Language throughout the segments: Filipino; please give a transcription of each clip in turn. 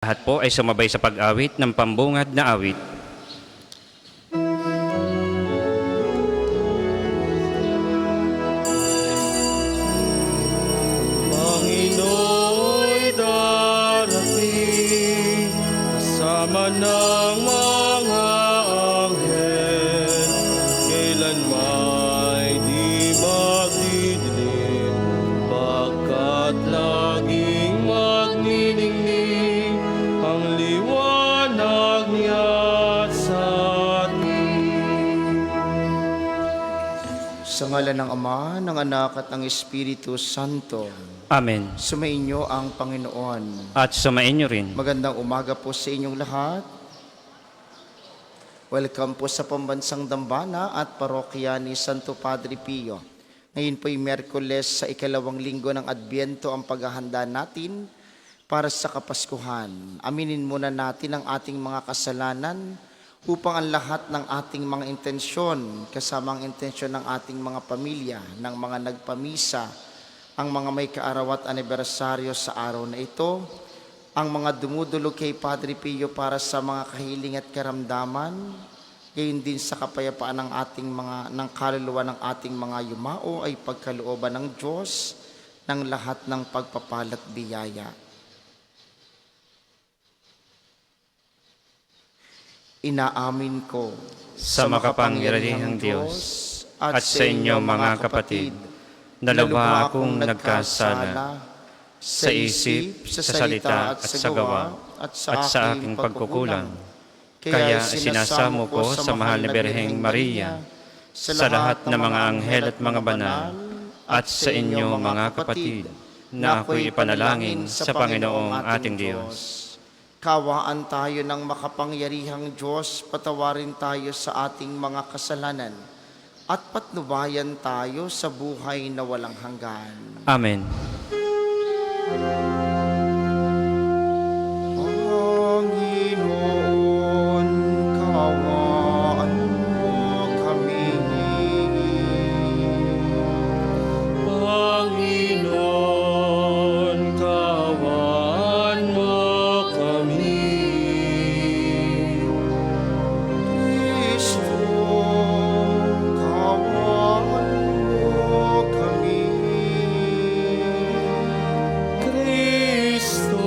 Lahat po ay sumabay sa pag-awit ng pambungad na awit. Panginooy darating, kasama ng mga anghel, kailan may di magdidilim, pagkat laging magniningning ang liwanag niya sa atin. Sa ngalan ng Ama, ng Anak at ng Espiritu Santo. Amen. Sumainyo ang Panginoon. At sumainyo rin. Magandang umaga po sa inyong lahat. Welcome po sa Pambansang Dambana at Parokya ni Santo Padre Pio. Ngayon po ay Miyerkules sa ikalawang linggo ng Adbyento ang paghahanda natin para sa Kapaskuhan. Aminin muna natin ang ating mga kasalanan upang ang lahat ng ating mga intensyon, kasama ang intensyon ng ating mga pamilya, ng mga nagpamisa, ang mga may kaaraw at anibersaryo sa araw na ito, ang mga dumudulog kay Padre Pio para sa mga kahiling at karamdaman, gayon din sa kapayapaan ng kaluluwa ng ating mga yumao ay pagkalooban ng Diyos ng lahat ng pagpapalat biyaya. Inaamin ko Sa makapangyarihang Diyos at sa inyo mga kapatid, na lubha akong nagkasala sa isip, sa salita at sa gawa at sa aking pagkukulang. Kaya sinasamo ko sa mahal na Birheng Maria, sa lahat ng mga anghel at mga banal, at sa inyo mga kapatid, na ako'y ipanalangin sa Panginoong ating Diyos. Kawaan tayo ng makapangyarihang Diyos, patawarin tayo sa ating mga kasalanan, at patnubayan tayo sa buhay na walang hanggan. Amen. Panginoon, kawaan mo kami. Panginoon, kawan mo kami. Kristo, kawaan mo kami. Kristo,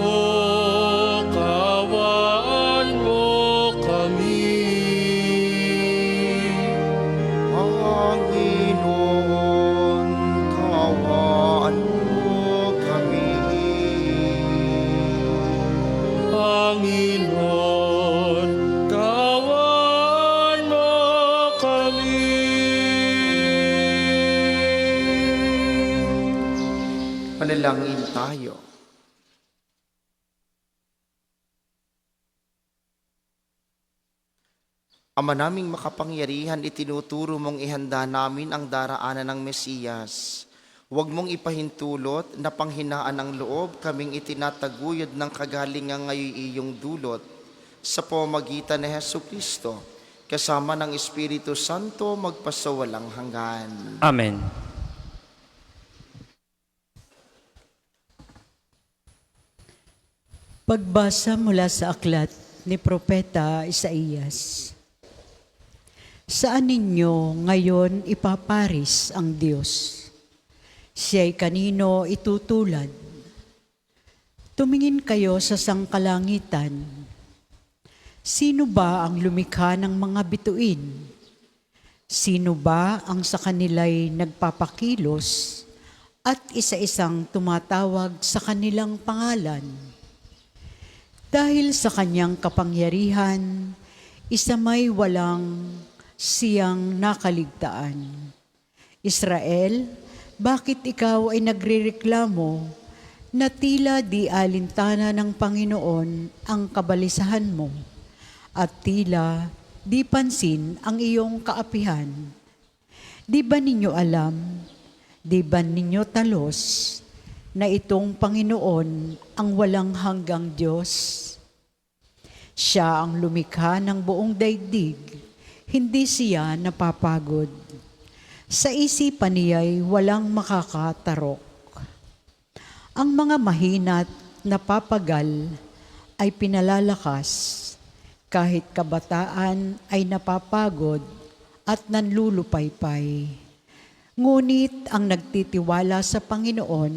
kawan mo kami. Panginoon, kawaan mo kami. Panginoon, kawan mo kami. Panalangin tayo. Ama naming makapangyarihan, itinuturo mong ihanda namin ang daraanan ng Mesiyas. Huwag mong ipahintulot na panghinaan ng loob kaming itinataguyod ng kagalingan ngayon iyong dulot sa pamamagitan ni Jesucristo, kasama ng Espiritu Santo magpasawalang hanggan. Amen. Pagbasa mula sa aklat ni Propeta Isaías. Saan ninyo ngayon ipaparis ang Diyos? Siya'y kanino itutulad? Tumingin kayo sa sangkalangitan. Sino ba ang lumikha ng mga bituin? Sino ba ang sa kanila'y nagpapakilos at isa-isang tumatawag sa kanilang pangalan? Dahil sa kanyang kapangyarihan, isa may walang siyang nakaligtaan. Israel, bakit ikaw ay nagrereklamo na tila di alintana ng Panginoon ang kabalisahan mo at tila di pansin ang iyong kaapihan? Di ba ninyo alam, di ba ninyo talos na itong Panginoon ang walang hanggang Diyos? Siya ang lumikha ng buong daigdig, hindi siya napapagod. Sa isipan niya'y walang makakatarok. Ang mga mahina't napapagal ay pinalalakas, kahit kabataan ay napapagod at nanlulupaypay. Ngunit ang nagtitiwala sa Panginoon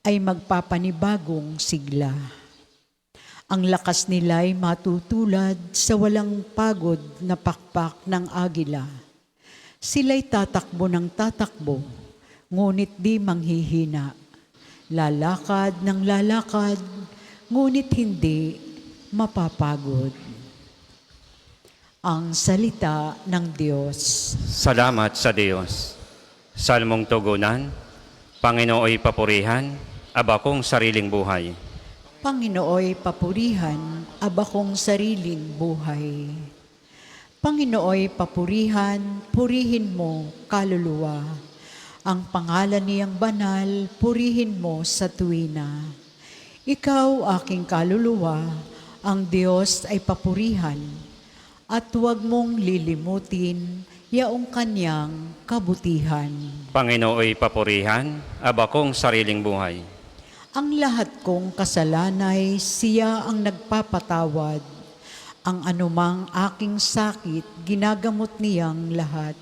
ay magpapanibagong sigla. Ang lakas nila'y matutulad sa walang pagod na pakpak ng agila. Sila'y tatakbo ng tatakbo, ngunit di manghihina. Lalakad ng lalakad, ngunit hindi mapapagod. Ang salita ng Diyos. Salamat sa Diyos. Salmong tugunan, Panginooy papurihan, aba kong sariling buhay. Panginooy papurihan, aba kong sariling buhay. Panginooy papurihan, purihin mo kaluluwa. Ang pangalan niyang banal, purihin mo sa tuwina. Ikaw, aking kaluluwa, ang Diyos ay papurihan, at huwag mong lilimutin yaong kanyang kabutihan. Panginooy papurihan, aba kong sariling buhay. Ang lahat kong kasalanay, siya ang nagpapatawad. Ang anumang aking sakit, ginagamot niyang lahat.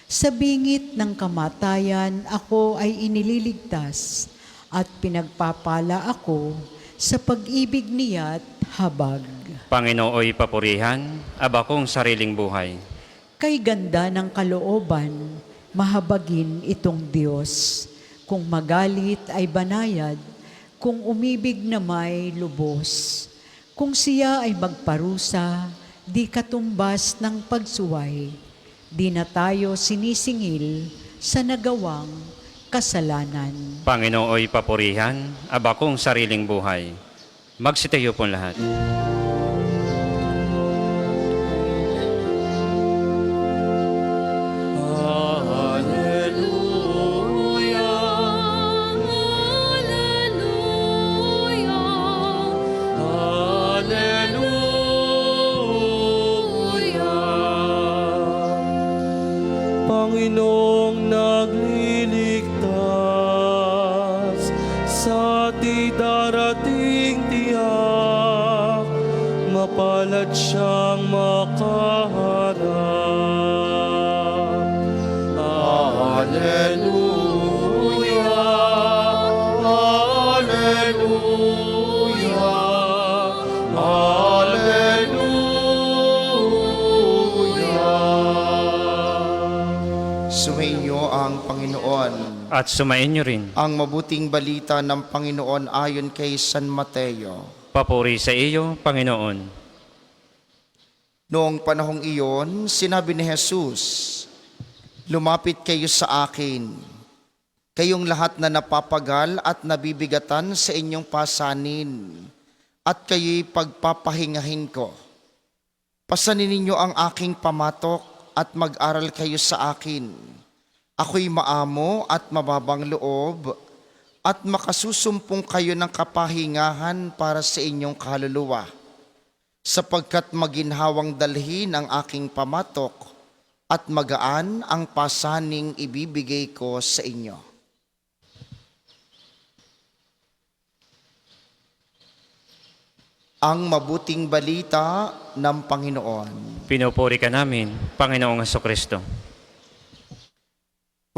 Sa bingit ng kamatayan, ako ay inililigtas at pinagpapala ako sa pag-ibig niya't habag. Panginooy papurihan, aba kong sariling buhay. Kay ganda ng kalooban, mahabagin itong Diyos. Kung magalit ay banayad, kung umibig na may lubos. Kung siya ay magparusa, di katumbas ng pagsuway. Di na tayo sinisingil sa nagawang kasalanan. Panginooy papurihan, aba kong sariling buhay. Magsitayo po lahat. Panginoong nagliligtas sa di darating tiyak, mapalad siyang makaharap. Alleluia, Alleluia, Alleluia. Sumainyo ang Panginoon. At sumain niyo rin. Ang mabuting balita ng Panginoon ayon kay San Mateo. Papuri sa iyo, Panginoon. Noong panahong iyon, sinabi ni Jesus, "Lumapit kayo sa akin, kayong lahat na napapagal at nabibigatan sa inyong pasanin, at kayo'y pagpapahingahin ko. Pasanin ninyo ang aking pamatok at mag-aral kayo sa akin. Ako'y maamo at mababang loob, at makasusumpong kayo ng kapahingahan para sa inyong kaluluwa. Sapagkat maginhawang dalhin ang aking pamatok at magaan ang pasaning ibibigay ko sa inyo." Ang mabuting balita ng Panginoon. Pinupuri ka namin, Panginoong Hesukristo.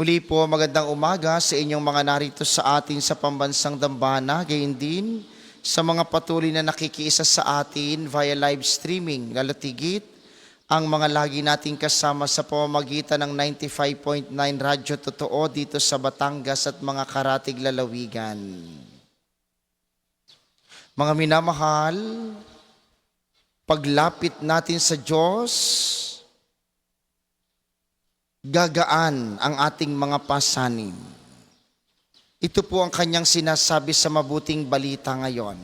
Muli po, magandang umaga sa inyong mga narito sa atin sa pambansang dambana, gayon din sa mga patuloy na nakikiisa sa atin via live streaming, lalo tigit ang mga lagi nating kasama sa pamamagitan ng 95.9 Radyo Totoo dito sa Batangas at mga karatig lalawigan. Mga minamahal, paglapit natin sa Diyos, gagaan ang ating mga pasanin. Ito po ang kanyang sinasabi sa mabuting balita ngayon.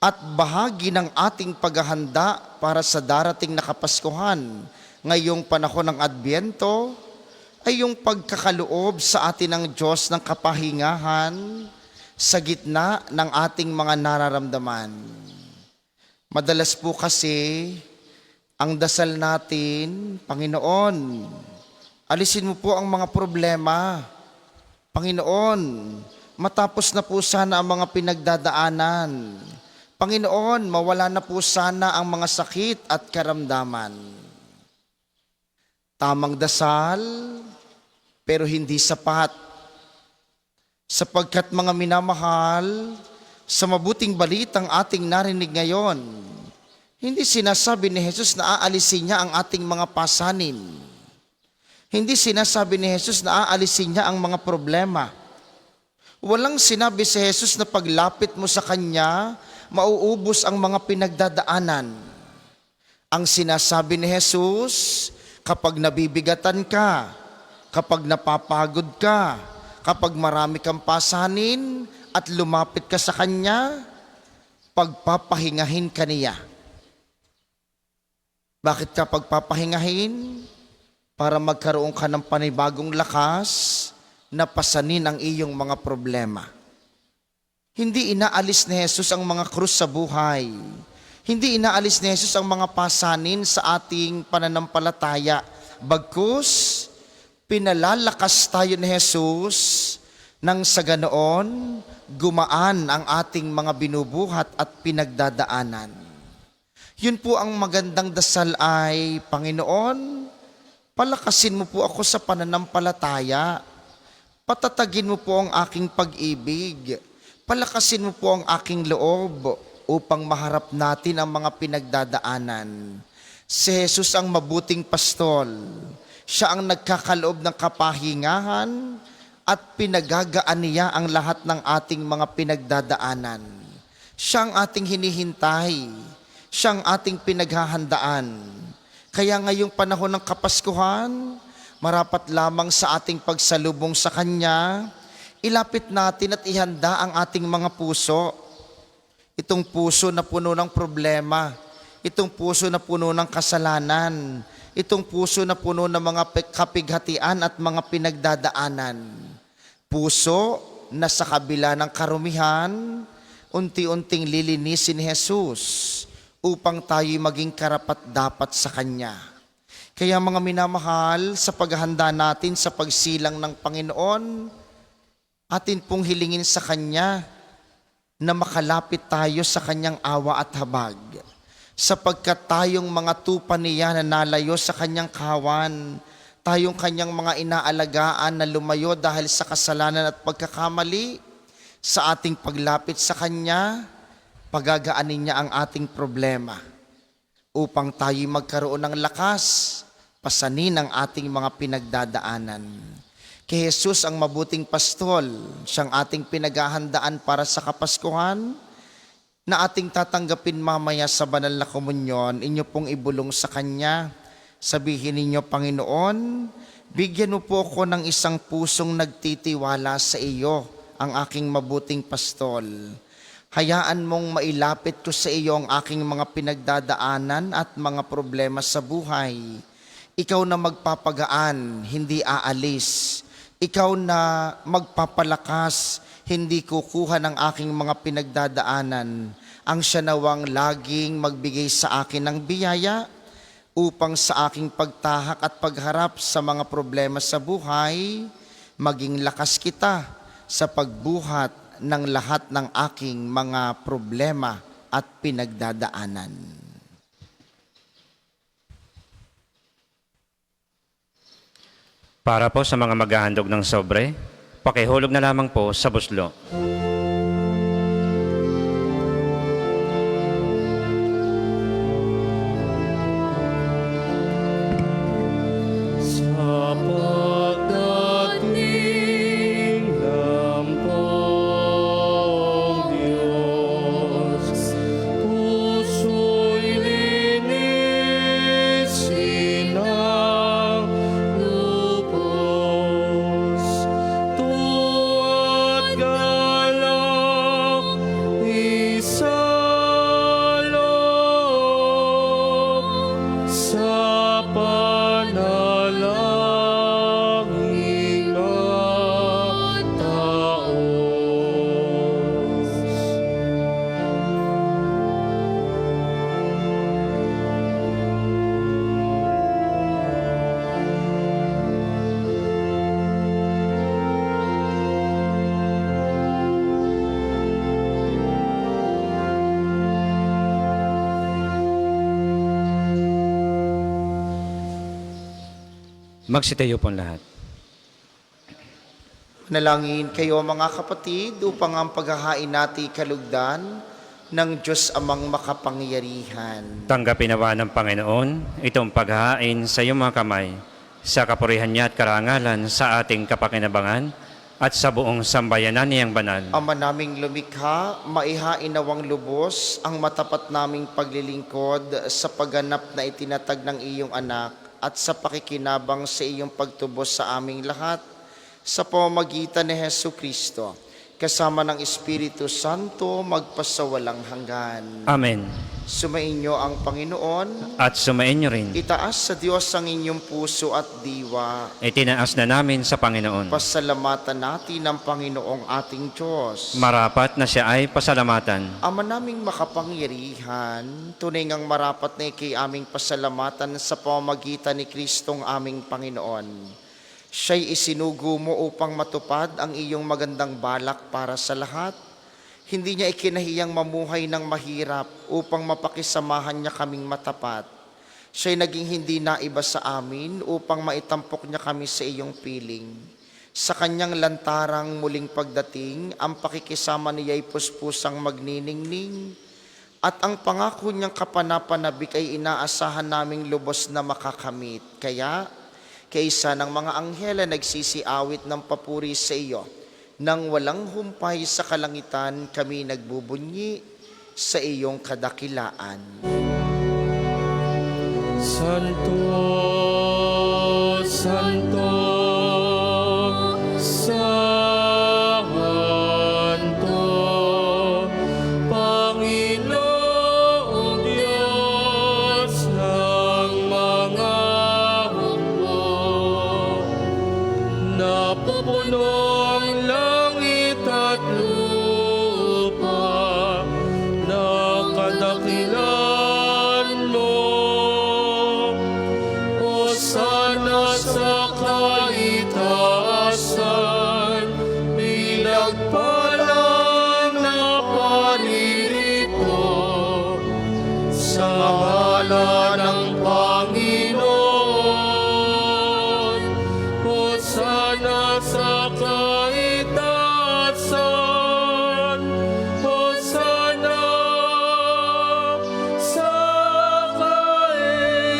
At bahagi ng ating paghahanda para sa darating na Kapaskuhan ngayong panahon ng Adbyento ay yung pagkakaloob sa atin ng Diyos ng kapahingahan sa gitna ng ating mga nararamdaman. Madalas po kasi ang dasal natin, "Panginoon, alisin mo po ang mga problema. Panginoon, matapos na po sana ang mga pinagdadaanan. Panginoon, mawala na po sana ang mga sakit at karamdaman. Tamang dasal, pero hindi sapat. Sapagkat mga minamahal, sa mabuting balitang ating narinig ngayon, hindi sinasabi ni Jesus na aalisin niya ang ating mga pasanin. Hindi sinasabi ni Jesus na aalisin niya ang mga problema. Walang sinabi si Jesus na paglapit mo sa Kanya, mauubos ang mga pinagdadaanan. Ang sinasabi ni Jesus, kapag nabibigatan ka, kapag napapagod ka, kapag marami kang pasanin at lumapit ka sa Kanya, pagpapahingahin ka niya. Bakit ka pagpapahingahin? Para magkaroon ka ng panibagong lakas na pasanin ang iyong mga problema. Hindi inaalis ni Jesus ang mga krus sa buhay. Hindi inaalis ni Jesus ang mga pasanin sa ating pananampalataya. Bagkus, pinalalakas tayo ni Jesus nang sa ganoon, gumaan ang ating mga binubuhat at pinagdadaanan. Yun po ang magandang dasal ay, Panginoon, palakasin mo po ako sa pananampalataya. Patatagin mo po ang aking pag-ibig. Palakasin mo po ang aking loob upang maharap natin ang mga pinagdadaanan. Si Jesus ang mabuting pastol. Siya ang nagkakaloob ng kapahingahan at pinagagaan niya ang lahat ng ating mga pinagdadaanan. Siya ang ating hinihintay. Siya ang ating pinaghahandaan. Kaya ngayong panahon ng Kapaskuhan, marapat lamang sa ating pagsalubong sa Kanya, ilapit natin at ihanda ang ating mga puso. Itong puso na puno ng problema, itong puso na puno ng kasalanan, itong puso na puno ng mga kapighatian at mga pinagdadaanan. Puso na sa kabila ng karumihan, unti-unting lilinisin ni Jesus upang tayo'y maging karapat-dapat sa Kanya. Kaya mga minamahal, sa paghahanda natin sa pagsilang ng Panginoon, atin pong hilingin sa Kanya na makalapit tayo sa Kanyang awa at habag. Sapagkat tayong mga tupa niya na nalayo sa Kanyang kawan, tayong Kanyang mga inaalagaan na lumayo dahil sa kasalanan at pagkakamali, sa ating paglapit sa Kanya, pagagaanin niya ang ating problema upang tayo'y magkaroon ng lakas, pasanin ang ating mga pinagdadaanan. Kay Jesus ang mabuting pastol, siyang ating pinaghahandaan para sa Kapaskuhan, na ating tatanggapin mamaya sa banal na komunyon. Inyo pong ibulong sa Kanya. Sabihin ninyo, Panginoon, bigyan mo po ako ng isang pusong nagtitiwala sa iyo, ang aking mabuting pastol. Hayaan mong mailapit ko sa iyo ang aking mga pinagdadaanan at mga problema sa buhay. Ikaw na magpapagaan, hindi aalis. Ikaw na magpapalakas, hindi kukuha ng aking mga pinagdadaanan. Ang siya nawang laging magbigay sa akin ng biyaya upang sa aking pagtahak at pagharap sa mga problema sa buhay, maging lakas kita sa pagbuhat ng lahat ng aking mga problema at pinagdadaanan. Para po sa mga maghahandog ng sobre, pakihulog na lamang po sa buslo. Sa pagdating ng pong Diyos, puso'y linisin ng lubos, tuwa't Magsitayo pong lahat. Manalangin kayo mga kapatid upang ang paghahain natin kalugdan ng Diyos amang makapangyarihan. Tanggapin nawa ng Panginoon itong paghahain sa iyong mga kamay, sa kapurihan niya at karangalan sa ating kapakinabangan at sa buong sambayanan niyang banal. Ama naming lumikha, maihain nawang lubos ang matapat naming paglilingkod sa pagganap na itinatag ng iyong anak at sa pakikinabang sa iyong pagtubos sa aming lahat sa pamamagitan ni Hesu Kristo, kasama ng Espiritu Santo, magpasawalang hanggan. Amen. Sumainyo ang Panginoon, At sumainyo rin. itaas sa Diyos ang inyong puso at diwa. Itinaas na namin sa Panginoon. Pasalamatan natin ang Panginoong ating Diyos. Marapat na siya ay pasalamatan. Ama naming makapangyarihan, tunay ngang marapat na ikay aming pasalamatan sa pamamagitan ni Kristong aming Panginoon. Siya'y isinugo mo upang matupad ang iyong magandang balak para sa lahat. Hindi niya ikinahiyang mamuhay ng mahirap upang mapakisamahan niya kaming matapat. Siya'y naging hindi naiba sa amin upang maitampok niya kami sa iyong piling. Sa kanyang lantarang muling pagdating, ang pakikisama niya'y puspusang magniningning. At ang pangako niyang kapanapanabik ay inaasahan naming lubos na makakamit. Kaya, kaysa ng mga anghela nagsisiawit ng papuri sa iyo, nang walang humpay sa kalangitan kami nagbubunyi sa iyong kadakilaan. Santo, Santo, Santo, Panginoong Diyos ng mga hukbo, napupuno ang langit at lupa, nakadakilan mo. Hosana sa kaitaasan, pinagpalang na paririto, sa ngalan ng Panginoon. Hosana sa kaitaasan, Hosana sa kaitaasan.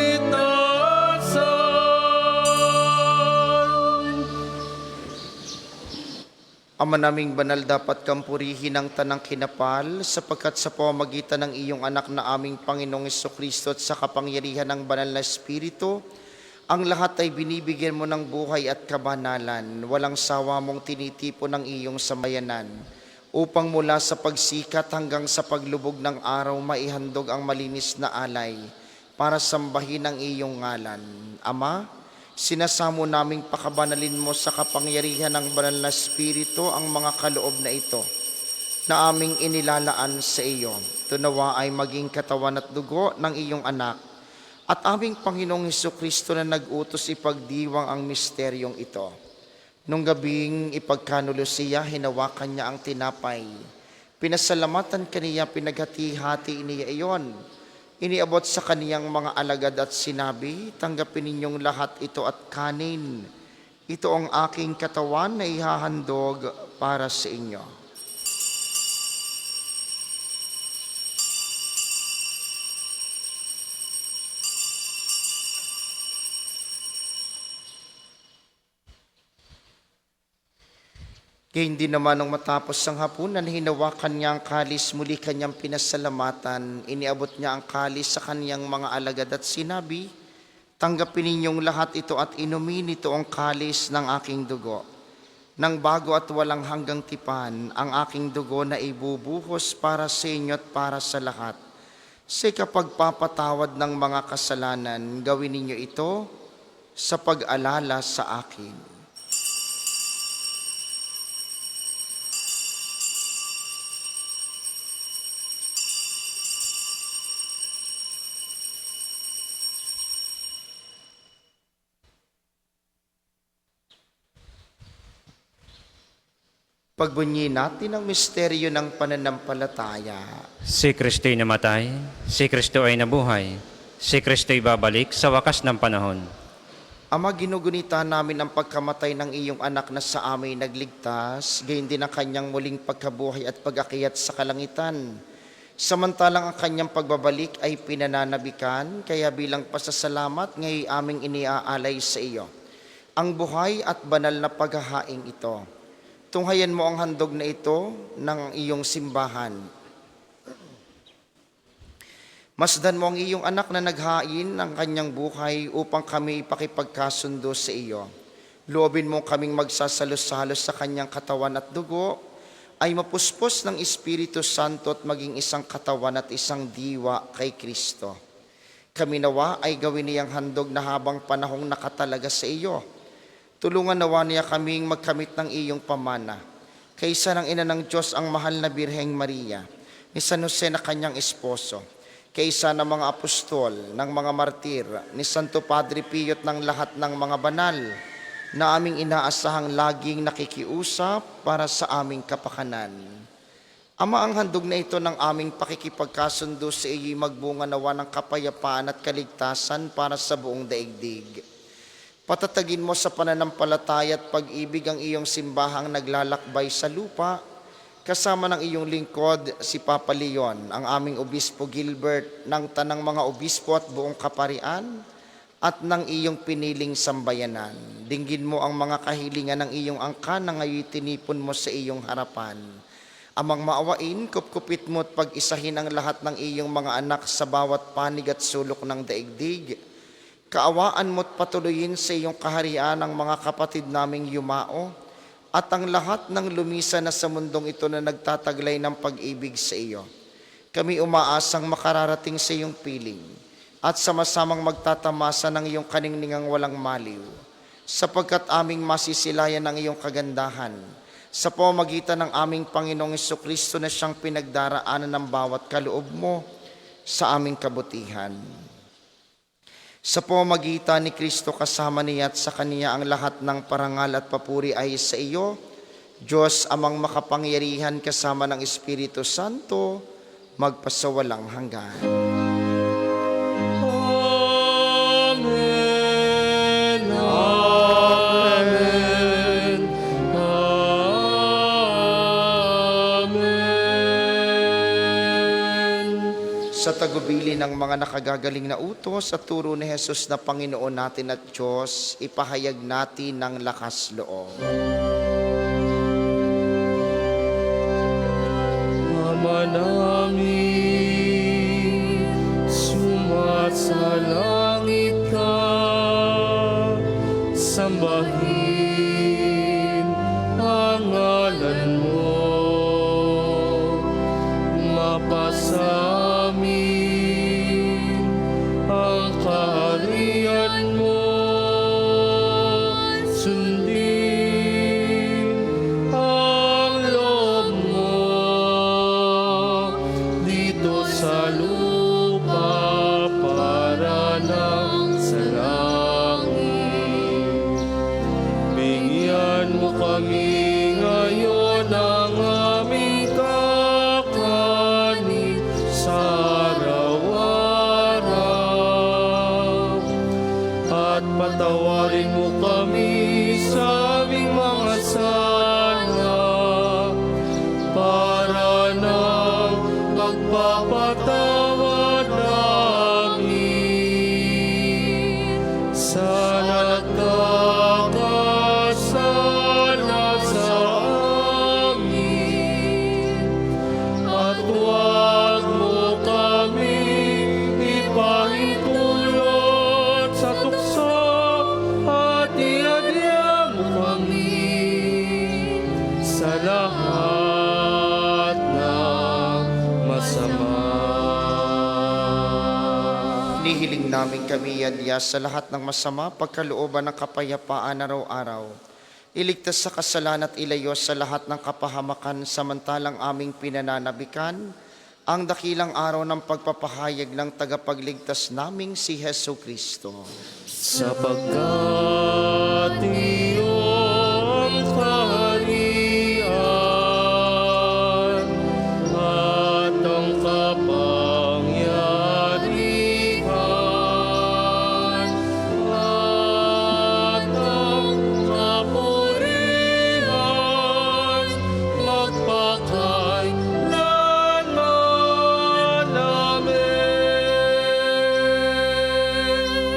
Ama naming banal, dapat kang purihin ang tanang kinapal, sapagkat sa pamamagitan ng iyong anak na aming Panginoong Jesucristo at sa kapangyarihan ng banal na Espiritu, ang lahat ay binibigyan mo ng buhay at kabanalan. Walang sawa mong tinitipon ng iyong sambayanan, upang mula sa pagsikat hanggang sa paglubog ng araw maihandog ang malinis na alay para sambahin ang iyong ngalan. Ama, sinasamo naming pakabanalin mo sa kapangyarihan ng banal na Espiritu ang mga kaloob na ito na aming inilalaan sa iyo. Tunawa ay maging katawan at dugo ng iyong anak at aming Panginoong Hesukristo na nag-utos ipagdiwang ang misteryong ito. Nung gabing ipagkanulo siya, hinawakan niya ang tinapay. Pinasalamatan kaniya, pinaghati-hati niya iyon. Iniabot sa kaniyang mga alagad at sinabi, tanggapin ninyong lahat ito at kanin. Ito ang aking katawan na ihahandog para sa inyo. Gayun din naman nung matapos ang hapunan, hinawakan niya ang kalis, muli kanyang pinasalamatan. Iniabot niya ang kalis sa kanyang mga alagad at sinabi, tanggapin ninyong lahat ito at inumin ito ang kalis ng aking dugo. Nang bago at walang hanggang tipan, ang aking dugo na ibubuhos para sa inyo at para sa lahat. Sa kapagpapatawad ng mga kasalanan, gawin ninyo ito sa pag-alala sa akin. Pagbunyi natin ang misteryo ng pananampalataya. Si Kristo'y namatay, si Kristo ay nabuhay, si Kristo'y babalik sa wakas ng panahon. Ama, ginugunita namin ang pagkamatay ng iyong anak na sa amin nagligtas, gayon din ang kanyang muling pagkabuhay at pag-akyat sa kalangitan. Samantalang ang kanyang pagbabalik ay pinananabikan, kaya bilang pasasalamat ngayon aming iniaalay sa iyo ang buhay at banal na paghahaing ito. Tunghayan mo ang handog na ito ng iyong simbahan. Masdan mo ang iyong anak na naghain ng kanyang buhay upang kami ipakipagkasundo sa iyo. Loobin mo kaming magsasalos-salos sa kanyang katawan at dugo, ay mapuspos ng Espiritu Santo at maging isang katawan at isang diwa kay Kristo. Kami nawa ay gawin niyang handog na habang panahong nakatalaga sa iyo. Tulungan nawa niya kaming magkamit ng iyong pamana. Kaysa ng ina ng Diyos ang mahal na Birheng Maria, ni San Jose na kanyang esposo, kaysa ng mga apostol, ng mga martir, ni Santo Padre Pio at ng lahat ng mga banal, na aming inaasahang laging nakikiusap para sa aming kapakanan. Ama, ang handog na ito ng aming pakikipagkasundo sa iyo'y magbunga nawa ng kapayapaan at kaligtasan para sa buong daigdig. Patatagin mo sa pananampalataya at pag-ibig ang iyong simbahang naglalakbay sa lupa, kasama ng iyong lingkod si Papa Leon, ang aming Obispo Gilbert, ng tanang mga obispo at buong kaparian, at ng iyong piniling sambayanan. Dinggin mo ang mga kahilingan ng iyong angkan na ngayon tinipon mo sa iyong harapan. Amang maawain, kupkupit mo at pag-isahin ang lahat ng iyong mga anak sa bawat panig at sulok ng daigdig. Kaawaan mo't patuloyin sa iyong kaharian ang mga kapatid naming yumao at ang lahat ng lumisa na sa mundong ito na nagtataglay ng pag-ibig sa iyo. Kami umaasang makararating sa iyong piling at sama-samang magtatamasa ng iyong kaningningang walang maliw, sapagkat aming masisilayan ng iyong kagandahan sa pamamagitan ng aming Panginoong Jesucristo na siyang pinagdaraanan ng bawat kaloob mo sa aming kabutihan. Sa pamamagitan ni Kristo kasama niya at sa Kaniya ang lahat ng parangal at papuri ay sa iyo, Diyos amang makapangyarihan kasama ng Espiritu Santo, magpasawalang hanggan. Amen. Amen. Amen. Sa tagubili ng mga nakagagaling na utos at turo ni Jesus na Panginoon natin at Diyos, ipahayag natin ng lakas loob. Ama namin, sumasalangit ka, sambahin ang ngalan mo, mapasamin ang kaharian mo, sundin ang loob mo dito sa lupa para nang sa langit. Bigyan mo kami ngayon ng aming kakanin sa araw-araw, at patawarin mo kami sa aming mga sala para nang magpapatawad namin sa nagkakasala sa amin, at huwag mo kami ipahintulot sa tukso, at iadya mo kami sa lahat ng masama. Nihiling namin kami yadya sa lahat ng masama, pagkalooban ng kapayapaan araw-araw. Iligtas sa kasalan at ilayo sa lahat ng kapahamakan, samantalang aming pinananabikan ang dakilang araw ng pagpapahayag ng tagapagligtas naming si Hesu Kristo. Sapagkat iyong kaharian at ang kapangyarihan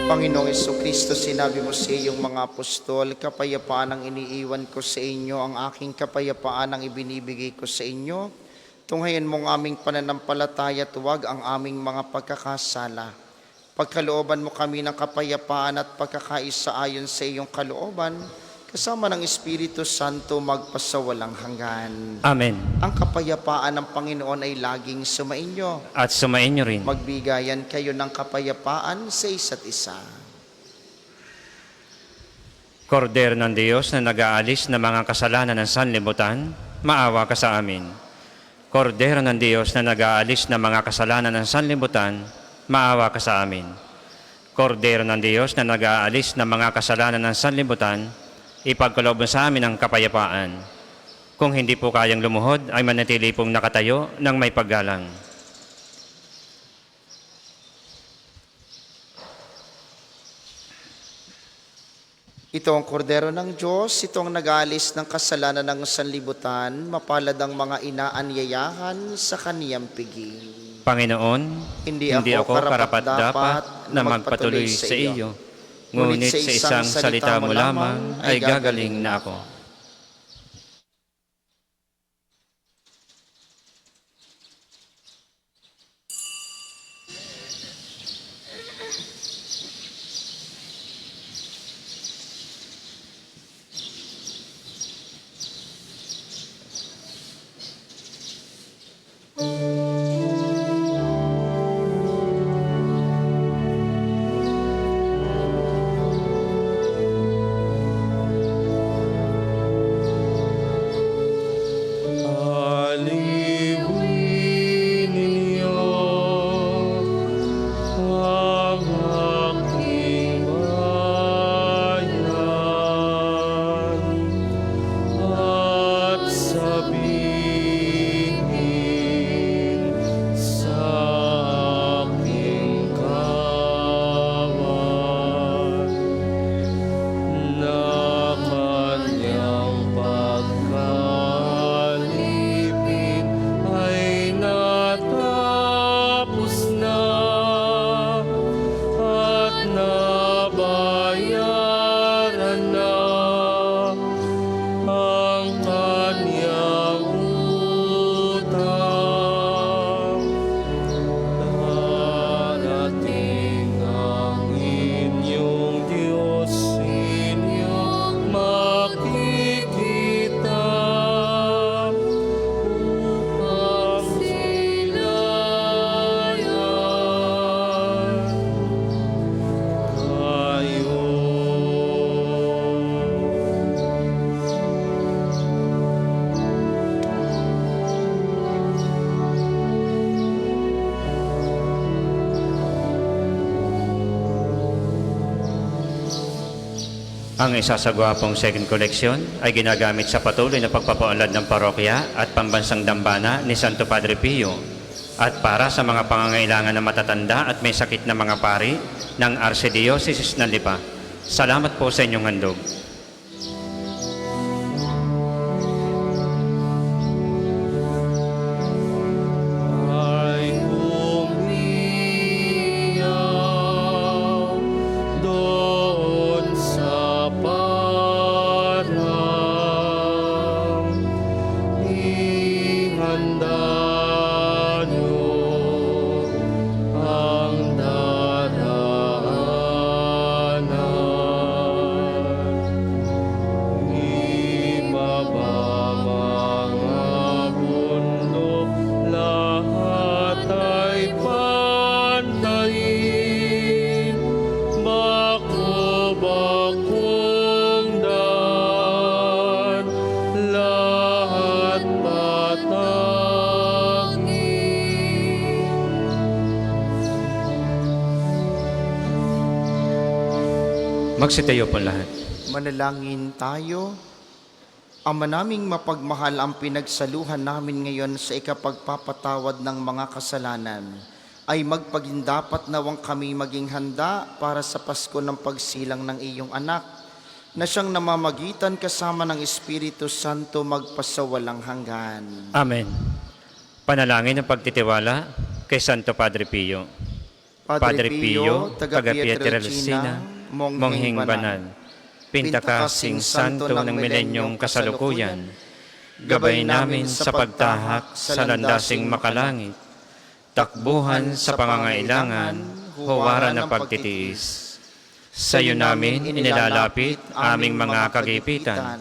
Panginoong Jesucristo, sinabi mo sa iyong mga apostol, kapayapaan ang iniiwan ko sa inyo, ang aking kapayapaan ang ibinibigay ko sa inyo. Tunghayan mong aming pananampalataya at huwag ang aming mga pagkakasala. Pagkalooban mo kami ng kapayapaan at pagkakaisa ayon sa iyong kalooban, kasama ng Espiritu Santo magpasawalang hanggan. Amen. Ang kapayapaan ng Panginoon ay laging sumainyo. At sumainyo rin. Magbigayan kayo ng kapayapaan sa isa't isa. Kordero ng Diyos na nag-aalis ng mga kasalanan ng sanlibutan, maawa ka sa amin. Kordero ng Diyos na nag-aalis ng mga kasalanan ng sanlibutan, maawa ka sa amin. Kordero ng Diyos na nag-aalis ng mga kasalanan ng sanlibutan, ipagkaloob mo sa amin ang kapayapaan. Kung hindi po kayang lumuhod, ay manatili pong nakatayo ng may paggalang. Ito ang kordero ng Diyos, ito ang nag-aalis ng kasalanan ng sanlibutan, mapalad ang mga inaanyayahan sa kaniyang piging. Panginoon, Hindi hindi ako ako karapat-dapat na magpatuloy sa iyo. Ngunit sa isang salita mo lamang ay gagaling na ako. Aliwin ninyo ang aking bayan at sabihin sa aking kawan na kanyang pagkalipin ay natapos na at nabayaran na ang kanyang utang. Darating ang inyong Diyos, inyong makikita upang silayan kayo. Ang isasagwapong second collection ay ginagamit sa patuloy na pagpapaunlad ng parokya at pambansang dambana ni Santo Padre Pio at para sa mga pangangailangan ng matatanda at may sakit na mga pari ng Archdiocese ng Lipa. Salamat po sa inyong handog. Ay umiyaw doon sa parang ihanda niyo ang daraanan. Ibaba mga bundok, lahat ay pantayin. Bako-bakong daan, lahat patangin. Magsitayo po lahat. Manalangin tayo. Ama naming mapagmahal, ang pinagsaluhan namin ngayon sa ikapagpapatawad ng mga kasalanan ay magpagindapat nawang kami maging handa para sa Pasko ng pagsilang ng iyong anak na siyang namamagitan kasama ng Espiritu Santo magpasawalang hanggan. Amen. Panalangin ng pagtitiwala kay Santo Padre Pio. Padre Pio, taga Pietrelcina, Monghing Banal, Pintakasing Santo ng Milenyong Kasalukuyan, gabay namin sa pagtahak sa landasing makalangit, takbuhan sa pangangailangan, huwaran ng pagtitiis. Sa iyo namin inilalapit aming mga kagipitan.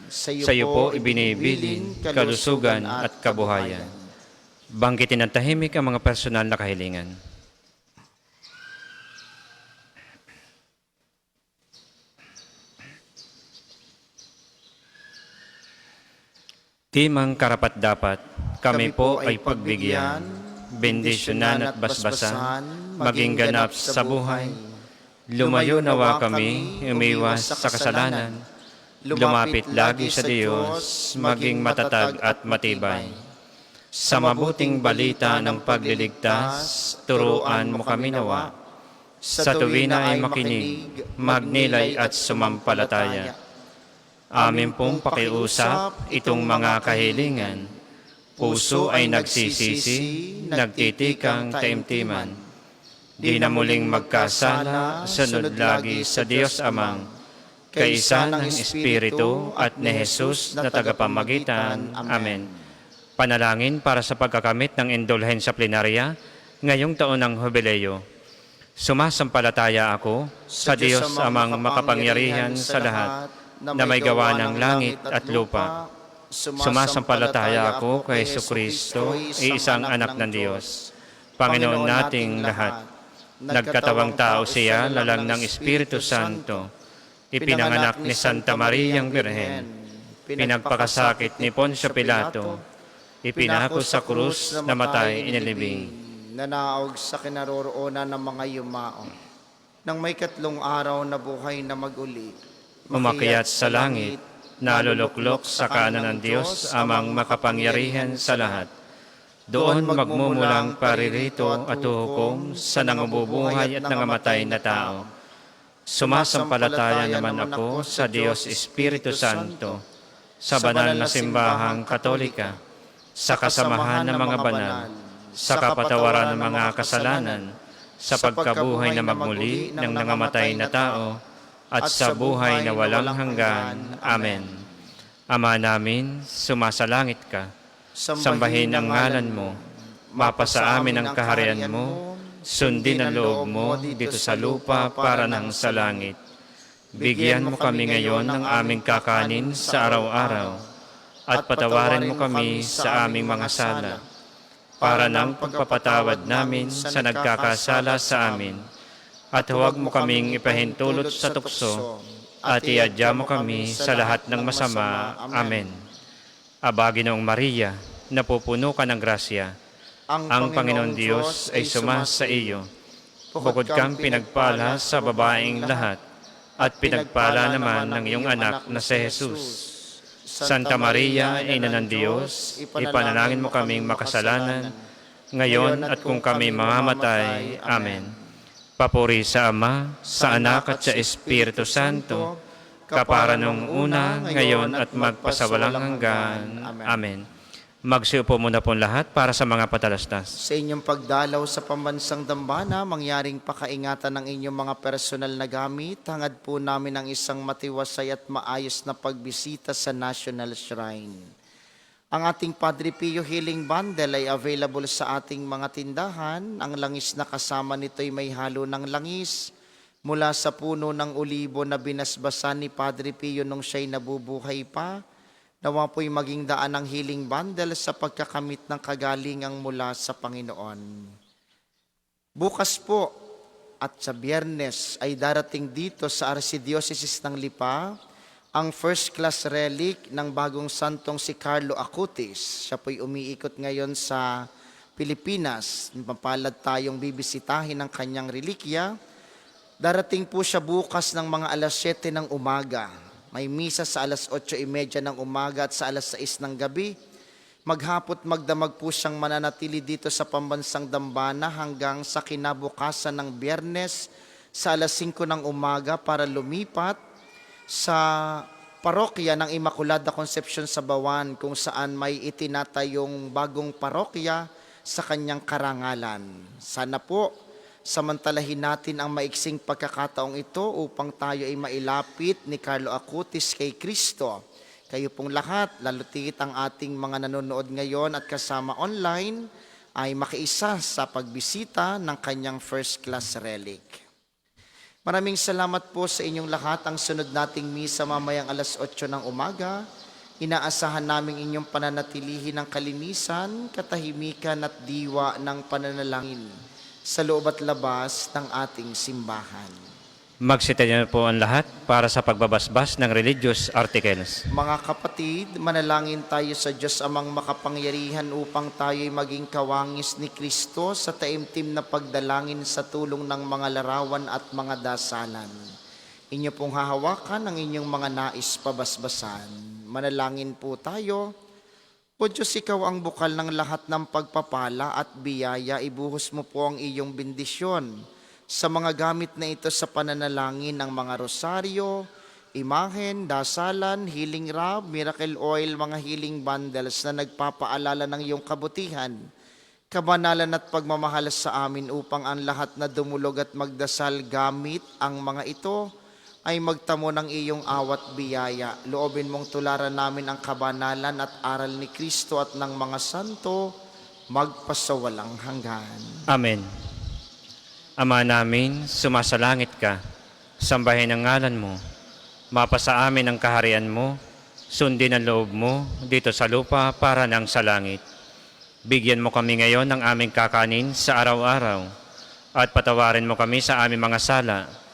Sa iyo po ibinibilin kalusugan at kabuhayan. Banggitin ng tahimik ang mga personal na kahilingan. Timang karapat-dapat, kami po ay pagbigyan, bendisyonan at basbasan, maging ganap sa buhay. Lumayo nawa kami, umiwas sa kasalanan, lumapit lagi sa Diyos, maging matatag at matibay. Sa mabuting balita ng pagliligtas, turuan mo kami nawa. Sa tuwina ay makinig, magnilay at sumampalataya. Amin pong pakiusap itong mga kahilingan. Puso ay nagsisisi, nagtitikang taimtiman. Di na muling magkasala, sunod lagi sa Diyos Amang, kaisa ng Espiritu at ni Jesus na tagapamagitan. Amen. Panalangin para sa pagkakamit ng indulhensya plenarya ngayong taon ng Jubileo. Sumasampalataya ako sa Diyos Amang makapangyarihan sa lahat, na may gawa ng langit at lupa. Sumasampalataya ako kay Jesucristo, isang anak ng Diyos, Panginoon nating lahat. Nagkatawang tao siya, lalang ng Espiritu Santo, ipinanganak ni Santa Mariang Birhen, pinagpakasakit ni Poncio Pilato, ipinako sa krus, namatay, inilibing, nanaog sa kinaroroonan ng mga yumao. Nang may 3 araw na buhay na mag-uli, umakyat sa langit, naluluklok sa kanan ng Diyos, amang makapangyarihan sa lahat. Doon magmumulang paririto at hukom sa nangabubuhay at nangamatay na tao. Sumasampalataya naman ako sa Diyos Espiritu Santo, sa banal na simbahang Katolika, sa kasamahan ng mga banal, sa kapatawaran ng mga kasalanan, sa pagkabuhay na magmuli ng nangamatay na tao, at sa buhay na walang hanggan. Amen. Ama namin, sumasalangit ka. Sambahin ang ngalan mo. Mapasa amin ang kaharian mo. Sundin ang loob mo dito sa lupa para nang sa langit. Bigyan mo kami ngayon ng aming kakanin sa araw-araw. At patawarin mo kami sa aming mga sala, para nang pagpapatawad namin sa nagkakasala sa amin. At huwag mo kaming ipahintulot sa tukso, at iadya mo kami sa lahat ng masama. Amen. Aba, Ginoong Maria, napupuno ka ng grasya. Ang Panginoon Diyos ay sumasa iyo. Bukod kang pinagpala sa babaeng lahat, at pinagpala naman ng iyong anak na si Jesus. Santa Maria, Ina ng Diyos, ipanalangin mo kaming makasalanan, ngayon at kung kami mamamatay. Amen. Papuri sa Ama, sa Anak at sa Espiritu Santo, kapara nung una, ngayon at magpasawalang hanggan. Amen. Magsiupo muna po lahat para sa mga patalastas. Sa inyong pagdalaw sa pambansang dambana, mangyaring pakaingatan ng inyong mga personal na gamit, hangad po namin ang isang matiwasay at maayos na pagbisita sa National Shrine. Ang ating Padre Pio Healing Bundle ay available sa ating mga tindahan. Ang langis na kasama nito ay may halo ng langis mula sa puno ng olibo na binasbasan ni Padre Pio nung siya'y nabubuhay pa. Nawa po'y maging daan ng Healing Bundle sa pagkakamit ng kagalingang mula sa Panginoon. Bukas po at sa Biyernes ay darating dito sa Archdiocese ng Lipa ang first class relic ng bagong santong si Carlo Acutis. Siya po'y umiikot ngayon sa Pilipinas. Mapalad tayong bibisitahin ng kanyang relikya. Darating po siya bukas ng mga alas 7 ng umaga. May misa sa alas 8:30 ng umaga at sa alas 6 ng gabi. Maghapot magdamag po siyang mananatili dito sa pambansang Dambana hanggang sa kinabukasan ng Biyernes sa alas 5 ng umaga para lumipat sa parokya ng Immaculada Concepcion sa Bawan, kung saan may itinatayong bagong parokya sa kanyang karangalan. Sana po Samantalahin natin ang maiksing pagkakataong ito upang tayo ay mailapit ni Carlo Acutis kay Kristo. Kayo pong lahat, lalutit ang ating mga nanonood ngayon at kasama online, ay makiisa sa pagbisita ng kanyang first class relic. Maraming salamat po sa inyong lahat. Ang sunod nating misa mamayang alas 8 ng umaga. Inaasahan naming inyong pananatilihin ng kalinisan, katahimikan at diwa ng pananalangin sa loob at labas ng ating simbahan. Magsitayo po ang lahat para sa pagbabasbas ng religious articles. Mga kapatid, manalangin tayo sa Diyos amang makapangyarihan upang tayo'y maging kawangis ni Kristo sa taimtim na pagdalangin sa tulong ng mga larawan at mga dasalan. Inyo pong hahawakan ang inyong mga nais pabasbasan. Manalangin po tayo. O Diyos, ikaw ang bukal ng lahat ng pagpapala at biyaya, ibuhos mo po ang iyong bendisyon sa mga gamit na ito sa pananalangin ng mga rosaryo, imahen, dasalan, healing rub, miracle oil, mga healing bundles na nagpapaalala ng iyong kabutihan, kabanalan at pagmamahal sa amin upang ang lahat na dumulog at magdasal gamit ang mga ito ay magtamo ng iyong awat biyaya. Loobin mong tularan namin ang kabanalan at aral ni Kristo at ng mga santo, magpasawalang hanggan. Amen. Ama namin, sumasalangit ka, sambahin ang ngalan mo, mapasa amin ang kaharian mo, sundin ang loob mo dito sa lupa para nang sa langit. Bigyan mo kami ngayon ng aming kakanin sa araw-araw at patawarin mo kami sa aming mga sala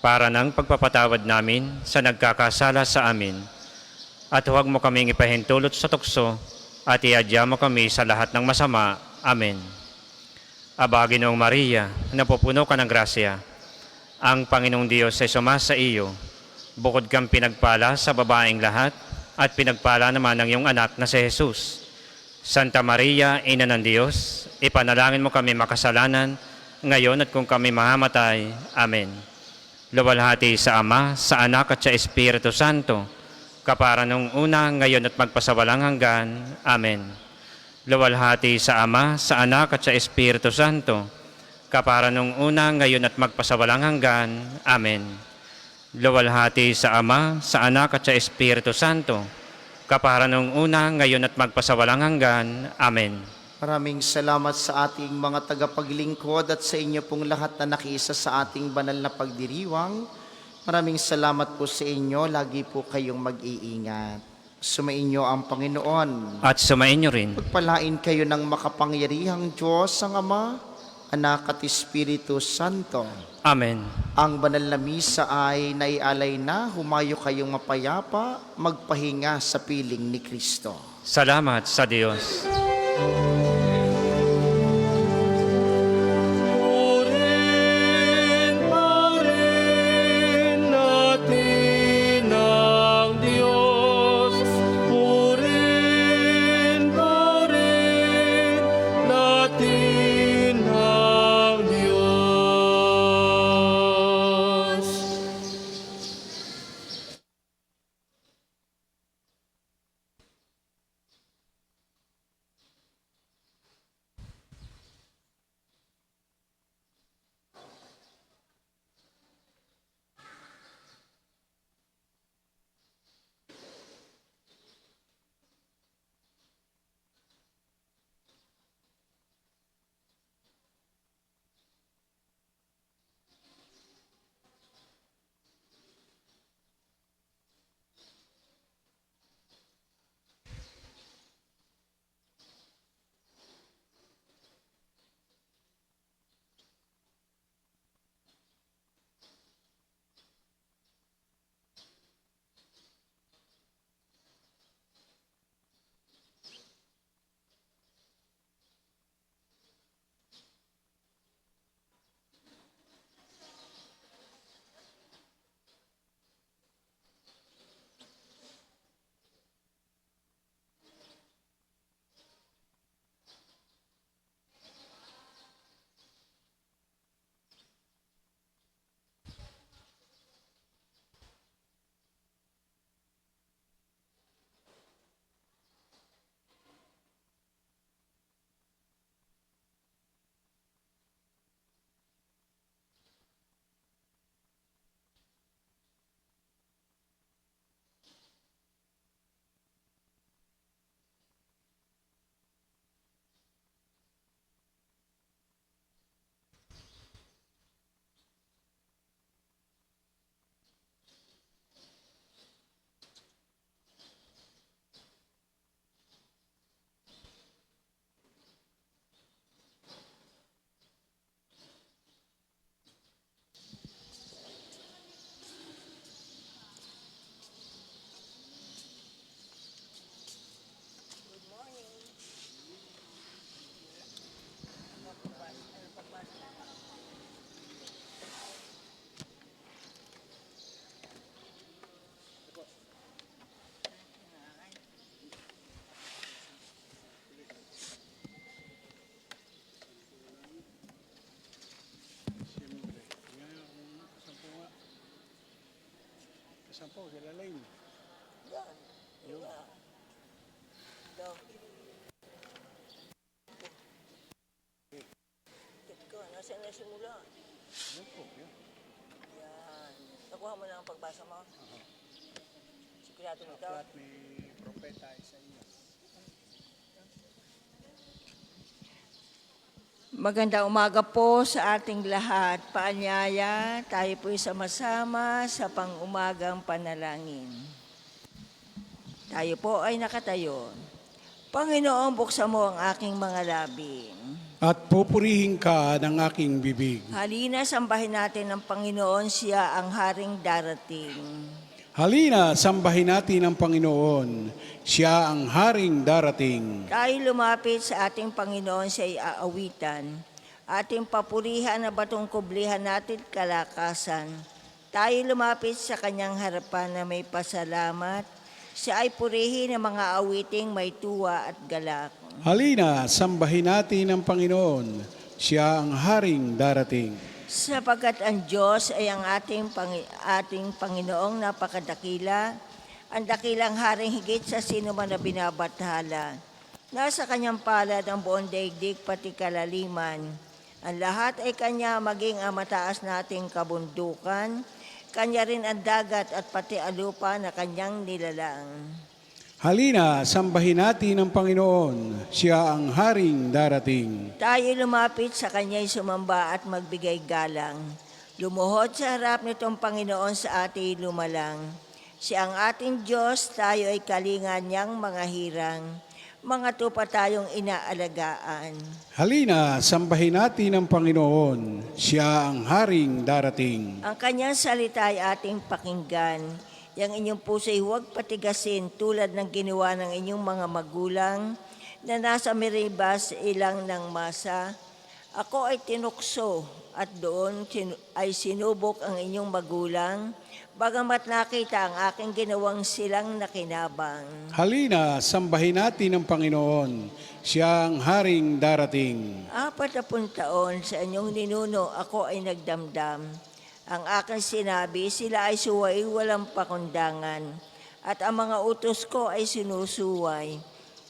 para ng pagpapatawad namin sa nagkakasala sa amin. At huwag mo kaming ipahintulot sa tukso at iadya mo kami sa lahat ng masama. Amen. Aba, Ginoong Maria, napupuno ka ng grasya. Ang Panginoong Diyos ay sumasa iyo. Bukod kang pinagpala sa babaeng lahat at pinagpala naman ng iyong anak na si Jesus. Santa Maria, Ina ng Diyos, ipanalangin mo kami makasalanan ngayon at kung kami mahamatay. Amen. Luwalhati sa Ama, sa Anak at sa Espiritu Santo, kapara nung una, ngayon at magpasawalang hanggan. Amen. Luwalhati sa Ama, sa Anak at sa Espiritu Santo, kapara nung una, ngayon at magpasawalang hanggan. Amen. Luwalhati sa Ama, sa Anak at sa Espiritu Santo, kapara nung una, ngayon at magpasawalang hanggan. Amen. Maraming salamat sa ating mga tagapaglingkod at sa inyo pong lahat na nakiisa sa ating banal na pagdiriwang. Maraming salamat po sa inyo. Lagi po kayong mag-iingat. Sumainyo ang Panginoon. At sumainyo rin. Pagpalain kayo ng makapangyarihang Diyos ang Ama, Anak at Espiritu Santo. Amen. Ang banal na misa ay naialay na. Humayo kayong mapayapa, magpahinga sa piling ni Kristo. Salamat sa Diyos. Nasaan na simula? Yan. Nakuha mo na ang pagbasa mo? Sigurado mo ito? Magandang umaga po sa ating lahat. Paanyaya, tayo po'y sama-sama sa pang-umagang panalangin. Tayo po ay nakatayo. Panginoon, buksan mo ang aking mga labi. At pupurihin ka ng aking bibig. Halina, sambahin natin ang Panginoon, siya ang haring darating. Halina, sambahin natin ang Panginoon. Siya ang haring darating. Tayo lumapit sa ating Panginoon, siya'y aawitan. Ating papurihan na batong kublihan natin kalakasan. Tayo lumapit sa kanyang harapan na may pasalamat. Siya ay purihin ng mga awiting may tuwa at galak. Halina, sambahin natin ang Panginoon. Siya ang haring darating. Sapagkat ang Diyos ay ang ating Panginoong napakadakila, ang dakilang haring higit sa sino man na binabathala. Nasa kanyang palad ang buong daigdig pati kalaliman. Ang lahat ay kanya, maging ang mataas nating kabundukan. Kanya rin ang dagat at pati ang lupa na kanyang nilalang. Halina, sambahin natin ang Panginoon. Siya ang haring darating. Tayo lumapit sa kanya'y sumamba at magbigay galang. Lumuhod sa harap nitong Panginoon sa ating lumalang. Siya ang ating Diyos, tayo ay kalingan niyang mga hirang. Mga tupa tayong inaalagaan. Halina, sambahin natin ang Panginoon. Siya ang haring darating. Ang kanyang salita ay ating pakinggan. Yang inyong puso'y huwag patigasin tulad ng ginawa ng inyong mga magulang na nasa Meribas ilang ng masa. Ako ay tinukso at doon ay sinubok ang inyong magulang, bagamat nakita ang aking ginawang silang nakinabang. Halina, sambahin natin ang Panginoon. Siya ang haring darating. 40 taon sa inyong ninuno ako ay nagdamdam. Ang aking sinabi, sila ay suway walang pakundangan, at ang mga utos ko ay sinusuway.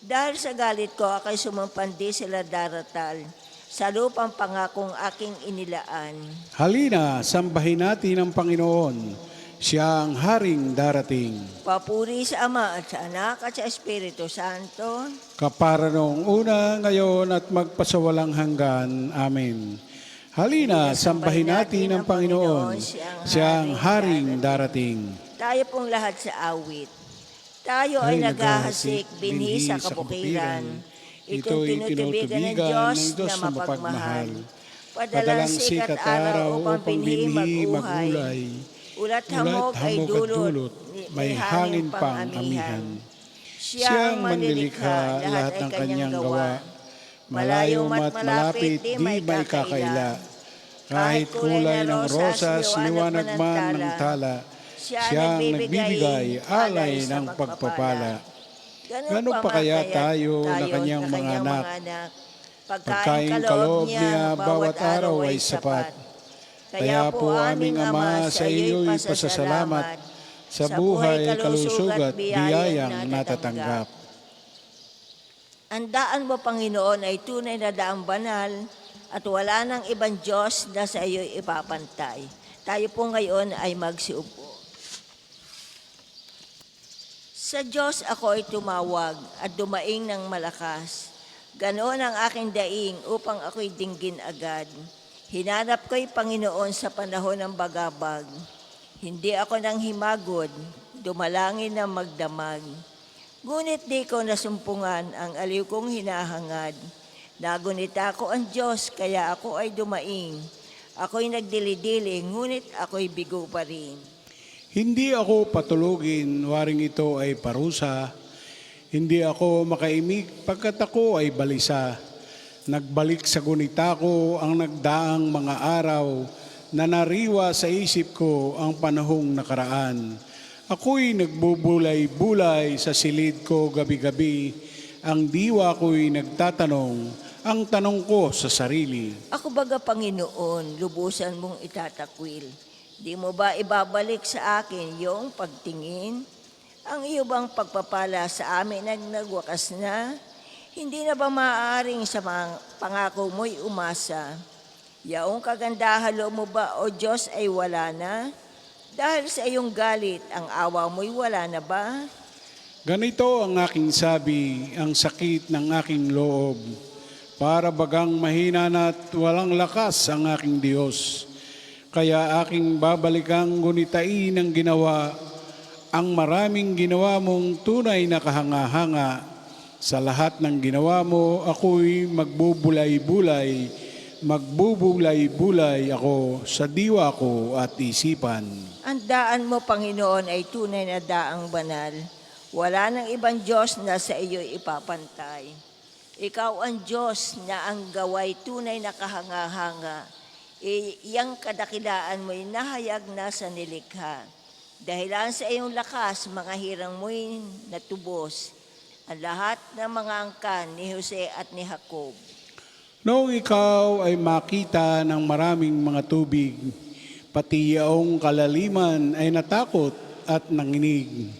Dahil sa galit ko, ako'y sumampandi sila daratal, sa lupang pangakong aking inilaan. Halina, sambahin natin ang Panginoon. Siya ang haring darating. Papuri sa Ama at sa Anak at sa Espiritu Santo. Kapara noong una, ngayon at magpasawalang hanggan. Amen. Halina, sambahin natin ang Panginoon. Siya ang haring darating. Tayo pong lahat sa awit. Tayo ay naghahasik, binhi sa kabukiran. Itong tinutubigan ng Diyos na mapagmahal. Padalang sikat araw upang binhi mag-uhay. Ulat hamog ay dulot, may hangin pang amihan. Siya ang manlilikha, lahat ng kanyang gawa. Malayo at malapit, di may kakaila. Kahit kulay ng rosas, liwanag man ng tala, siya ang nagbibigay alay ng pagpapala. Ganun pa kaya tayo na kanyang mga anak? Pagkain kaloob niya, bawat araw ay sapat. Kaya po aming Ama, sa iyo'y pasasalamat sa buhay, kalusog at biyayang natatanggap. Ang daan mo, Panginoon, ay tunay na daang banal at wala nang ibang Diyos na sa iyo'y ipapantay. Tayo po ngayon ay magsiupo. Sa Diyos ako ay tumawag at dumaing ng malakas. Ganoon ang aking daing upang ako'y dinggin agad. Hinanap ko'y Panginoon sa panahon ng bagabag. Hindi ako nang himagod, dumalangin na magdamag. Ngunit di ko nasumpungan ang aliw kong hinahangad. Nagunita ko ang Diyos, kaya ako ay dumaing. Ako'y nagdili-dili, ngunit ako'y bigo pa rin. Hindi ako patulugin, waring ito ay parusa. Hindi ako makaimik, pagkat ako ay balisa. Nagbalik sa gunita ko ang nagdaang mga araw, na nariwa sa isip ko ang panahong nakaraan. Ako'y nagbubulay-bulay sa silid ko gabi-gabi. Ang diwa ko'y nagtatanong, ang tanong ko sa sarili. Ako baga, Panginoon, lubusan mong itatakwil. Di mo ba ibabalik sa akin yung pagtingin? Ang iyo bang pagpapala sa amin ay nagwakas na? Hindi na ba maaaring sa mga pangako mo'y umasa? Yaong kagandahan mo ba, O Diyos, ay wala na? Dahil sa iyong galit, ang awa mo'y wala na ba? Ganito ang aking sabi, ang sakit ng aking loob. Para bagang mahina na at walang lakas ang aking Diyos. Kaya aking babalikang gunitain ang ginawa, ang maraming ginawa mong tunay na kahanga-hanga. Sa lahat ng ginawa mo, ako'y magbubulay-bulay ako sa diwa ko at isipan. Ang daan mo, Panginoon, ay tunay na daang banal. Wala nang ibang Diyos na sa iyo ipapantay. Ikaw ang Diyos na ang gaway tunay na kahanga-hanga. Iyang kadakilaan mo'y nahayag na sa nilikha. Dahilan sa iyong lakas, mga hirang mo'y natubos. Ang lahat ng mga angkan ni Jose at ni Jacob. Noong ikaw ay makita ng maraming mga tubig, pati yaong kalaliman ay natakot at nanginig.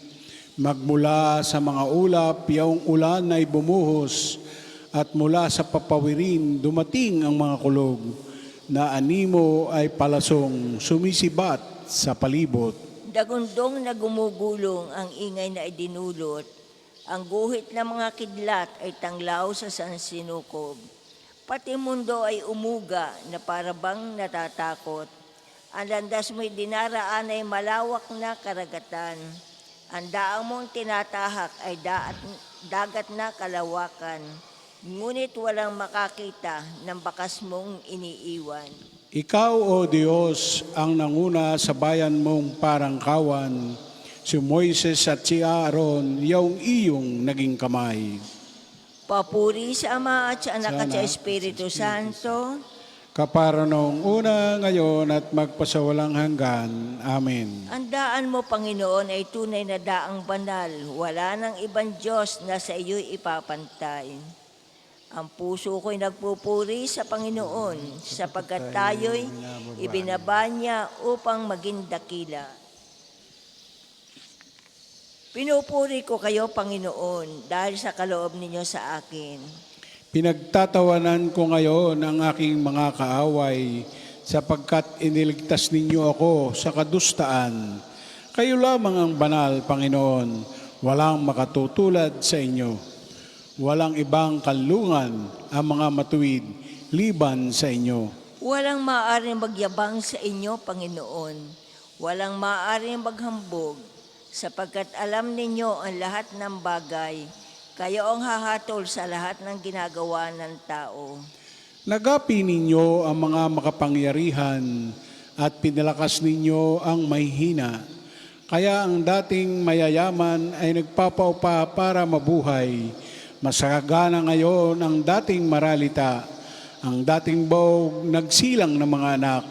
Magmula sa mga ulap, yaong ulan ay bumuhos, at mula sa papawirin dumating ang mga kulog, na animo ay palasong sumisibat sa palibot. Dagundong na gumugulong ang ingay na idinulot. Ang guhit ng mga kidlat ay tanglaw sa sansinukob. Pati mundo ay umuga na parabang natatakot. Ang landas mo'y dinaraan ay malawak na karagatan. Ang daang mong tinatahak ay dagat na kalawakan. Ngunit walang makakita ng bakas mong iniiwan. Ikaw, O Diyos, ang nanguna sa bayan mong parang kawan, si Moises at si Aaron, yaong iyong naging kamay. Papuri sa Ama at sa Anak at sa Espiritu Santo. Kapara noong una, ngayon at magpasawalang hanggan. Amen. Ang daan mo, Panginoon, ay tunay na daang banal. Wala nang ibang Diyos na sa iyo'y ipapantay. Ang puso ko'y nagpupuri sa Panginoon, sapagkat tayo'y ibinaba niya upang maging dakila. Pinupuri ko kayo, Panginoon, dahil sa kaloob ninyo sa akin. Pinagtatawanan ko ngayon ang aking mga kaaway, sapagkat iniligtas ninyo ako sa kadustaan. Kayo lamang ang banal, Panginoon, walang makatutulad sa inyo. Walang ibang kanlungan ang mga matuwid liban sa inyo. Walang maaaring magyabang sa inyo, Panginoon. Walang maaaring maghambog, sapagkat alam ninyo ang lahat ng bagay. Kayo ang hahatol sa lahat ng ginagawa ng tao. Nagapi ninyo ang mga makapangyarihan at pinalakas ninyo ang mahihina. Kaya ang dating mayayaman ay nagpapaupa para mabuhay. Masagana ngayon ang dating maralita, ang dating bawog nagsilang ng mga anak,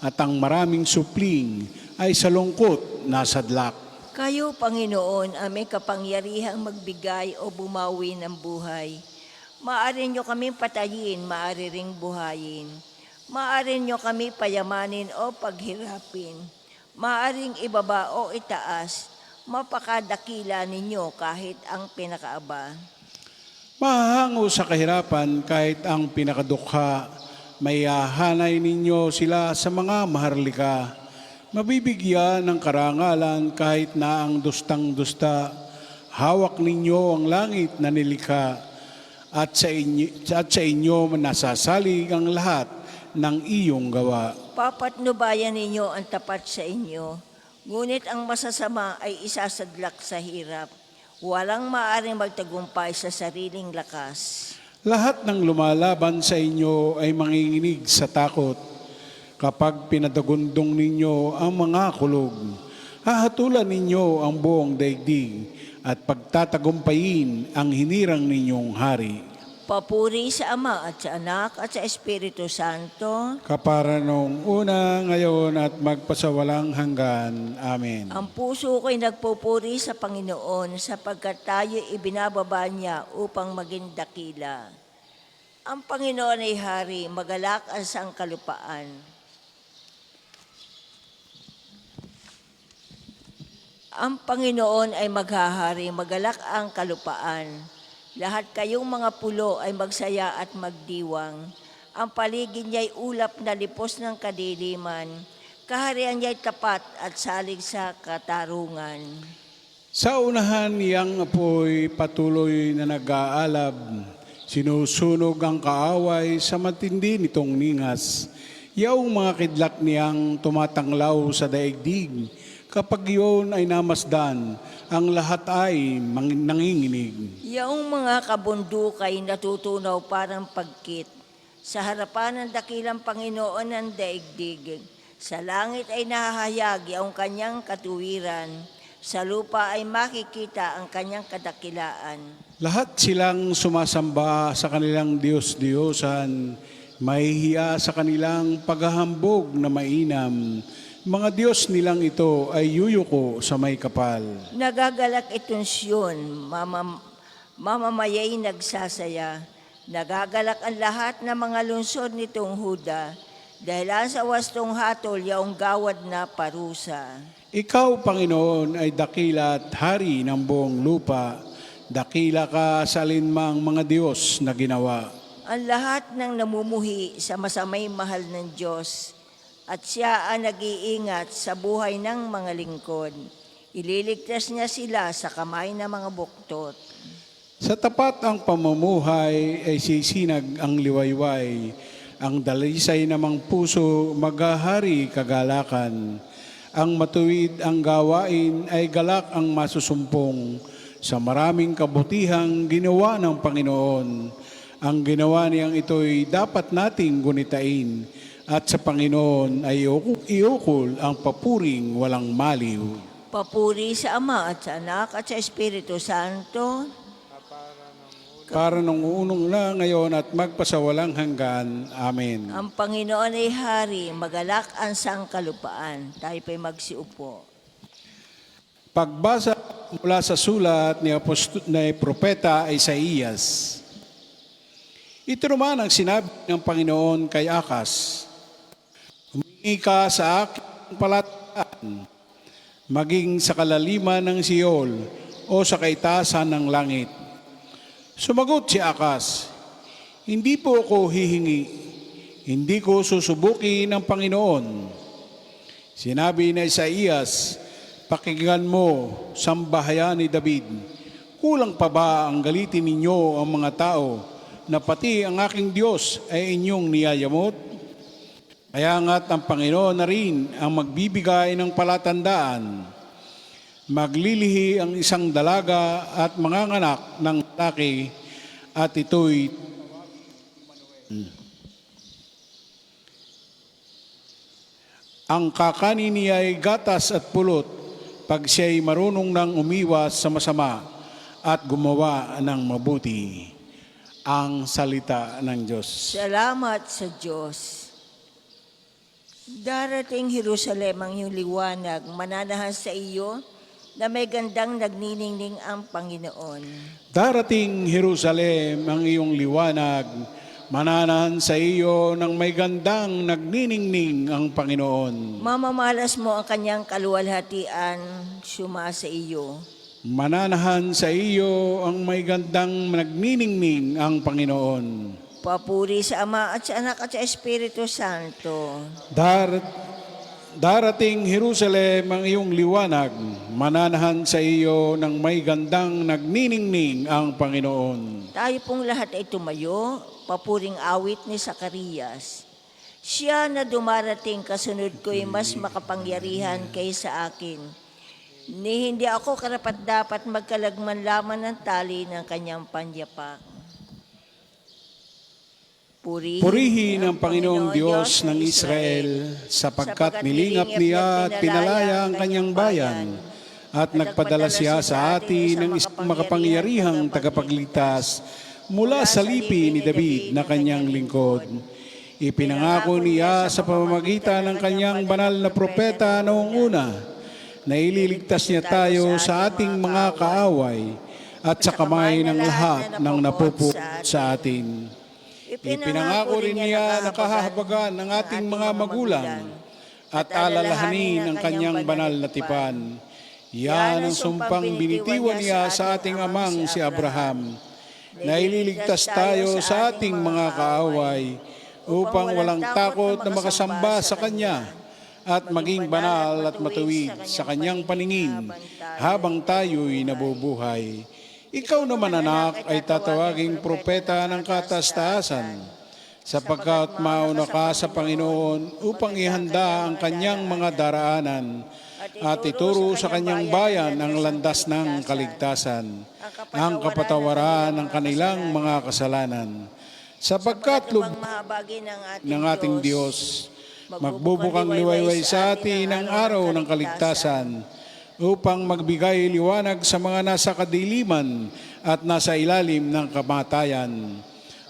at ang maraming supling ay sa lungkot nasadlak. Kayo, Panginoon, ang may kapangyarihang magbigay o bumawi ng buhay. Maaari nyo kaming patayin, maaari ring buhayin. Maaari nyo kami payamanin o paghirapin. Maaring ibaba o itaas, mapakadakila ninyo kahit ang pinakaaba. Mahahango sa kahirapan kahit ang pinakadukha, may hahanay ninyo sila sa mga maharlika. Mabibigyan ng karangalan kahit na ang dustang-dusta. Hawak ninyo ang langit na nilikha, at sa inyo nasasalig ang lahat ng iyong gawa. Papatnubayan ninyo ang tapat sa inyo, ngunit ang masasama ay isasadlak sa hirap. Walang maaaring magtagumpay sa sariling lakas. Lahat ng lumalaban sa inyo ay manginginig sa takot. Kapag pinadagundong ninyo ang mga kulog, hahatulan ninyo ang buong daigdig at pagtatagumpayin ang hinirang ninyong hari. Papuri sa Ama at sa Anak at sa Espiritu Santo. Kapara noong una, ngayon at magpasawalang hanggan. Amen. Ang puso ko'y nagpupuri sa Panginoon sapagkat tayo ibinababa niya upang maging dakila. Ang Panginoon ay hari, magalak ang sangkalupaan. Ang Panginoon ay maghahari, magalak ang kalupaan. Lahat kayong mga pulo ay magsaya at magdiwang. Ang paligid niya'y ulap na lipos ng kadiliman. Kaharian niya'y tapat at salig sa katarungan. Sa unahan niyang apoy patuloy na nag-aalab, sinusunog ang kaaway sa matindi nitong ningas. Yaong mga kidlak niyang tumatanglaw sa daigdig, kapag iyon ay namasdan, ang lahat ay nanginginig. Yaong mga kabundukay natutunaw parang pagkit. Sa harapan ng dakilang Panginoon ng daigdig, sa langit ay nahahayag ang kanyang katuwiran. Sa lupa ay makikita ang kanyang kadakilaan. Lahat silang sumasamba sa kanilang Diyos-Diyosan, mahihiya sa kanilang paghahambog na mainam. Mga Diyos nilang ito ay yuyuko sa may kapal. Nagagalak itong Siyon, mamamayay nagsasaya. Nagagalak ang lahat ng mga lungsod nitong Huda, dahil sa wastong hatol yaong gawad na parusa. Ikaw, Panginoon, ay dakila at hari ng buong lupa. Dakila ka sa alinmang mga Diyos na ginawa. Ang lahat ng namumuhi sa masamay mahal ng Diyos, at siya ang nag-iingat sa buhay ng mga lingkod. Ililigtas niya sila sa kamay ng mga buktot. Sa tapat ang pamumuhay ay sisinag ang liwayway. Ang dalisay namang puso maghahari kagalakan. Ang matuwid ang gawain ay galak ang masusumpong. Sa maraming kabutihang ginawa ng Panginoon, ang ginawa niyang ito'y dapat nating gunitain. At sa Panginoon ay iukol ang papuring walang maliw. Papuri sa Ama at sa Anak at sa Espiritu Santo, Para nung unong na ngayon at magpasawalang hanggan. Amen. ang Panginoon ay hari, magalak ang sangkalupaan. Tayo pa'y magsiupo. Pagbasa mula sa sulat ni Propeta Isaías. Ito naman ang sinabi ng Panginoon kay Akas. Humingi ka sa aking palatandaan, maging sa kalaliman ng Siol o sa kaitasan ng langit. Sumagot si Akas, hindi po ako hihingi, hindi ko susubukin ng Panginoon. Sinabi ni Isaías, pakinggan mo, sambahayan ni David, kulang pa ba ang galitin ninyo ang mga tao na pati ang aking Diyos ay inyong niyayamot? Kaya nga't ang Panginoon na rin ang magbibigay ng palatandaan. Maglilihi ang isang dalaga at manganganak ng lalaki at ito'y ang kakanin niya ay gatas at pulot pag siya'y marunong nang umiwas sa masama at gumawa ng mabuti. Ang salita ng Diyos. Salamat sa Diyos. Darating Jerusalem ang iyong liwanag, mananahan sa iyo na may gandang nagniningning ang Panginoon. Darating Jerusalem ang iyong liwanag, mananahan sa iyo ng may gandang nagniningning ang Panginoon. Mamamalas mo ang kanyang kaluwalhatian, suma sa iyo. Mananahan sa iyo ang may gandang nagniningning ang Panginoon. Papuri sa Ama at sa Anak at sa Espiritu Santo. Darating Jerusalem ang iyong liwanag, mananahan sa iyo ng may gandang nagniningning ang Panginoon. Tayo pong lahat ay tumayo, papuring awit ni Zacarias. Siya na dumarating kasunod ko'y mas makapangyarihan kaysa akin. Ni hindi ako karapat-dapat magkalagman lamang ng tali ng kanyang panyapak. Purihin ang Panginoong Diyos ng Israel, sapagkat nilingap niya at pinalaya ang kanyang bayan, at nagpadala siya sa atin ng isang makapangyarihang tagapagligtas mula sa lipi ni David na kanyang lingkod. Ipinangako niya sa pamamagitan ng kanyang banal na propeta noong una, na ililigtas niya tayo sa ating mga kaaway at sa kamay ng lahat ng napuput sa atin. Ipinangako rin niya na kahahabagan ng ating mga magulang at alalahanin ang kanyang banal na tipan. Yan ang sumpang binitiwan niya sa ating amang si Abraham, na ililigtas tayo sa ating mga kaaway upang walang takot na makasamba sa Kanya at maging banal at matuwid sa Kanyang paningin habang tayo'y nabubuhay. Ikaw naman, anak, ay tatawaging propeta ng kataas-taasan, sapagkat mauna ka sa Panginoon upang ihanda ang Kanyang mga daraanan at ituro sa Kanyang bayan ang landas ng kaligtasan, ang kapatawaran ng kanilang mga kasalanan. Sapagkat lubos ng ating Diyos, magbubukang liwayway sa atin ang araw ng kaligtasan upang magbigay liwanag sa mga nasa kadiliman at nasa ilalim ng kamatayan,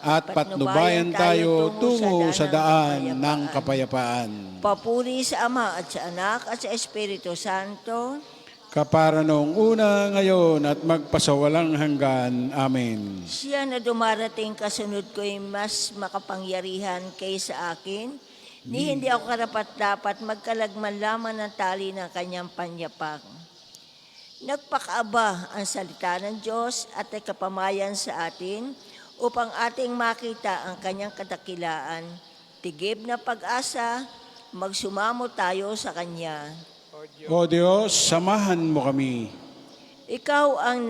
at patnubayan tayo tungo sa daan ng kapayapaan. Papuri sa Ama at sa Anak at sa Espiritu Santo. Kapara noong una, ngayon at magpasawalang hanggan. Amen. Siya na dumarating kasunod ko'y mas makapangyarihan kaysa akin, ni hindi ako karapat-dapat magkalagman lamang ng tali ng kanyang panyapak. Nagpakaaba ang salita ng Diyos at ay kapamayan sa atin upang ating makita ang kanyang kadakilaan. Tigib na pag-asa, magsumamo tayo sa Kanya. O Diyos, samahan mo kami. Ikaw ang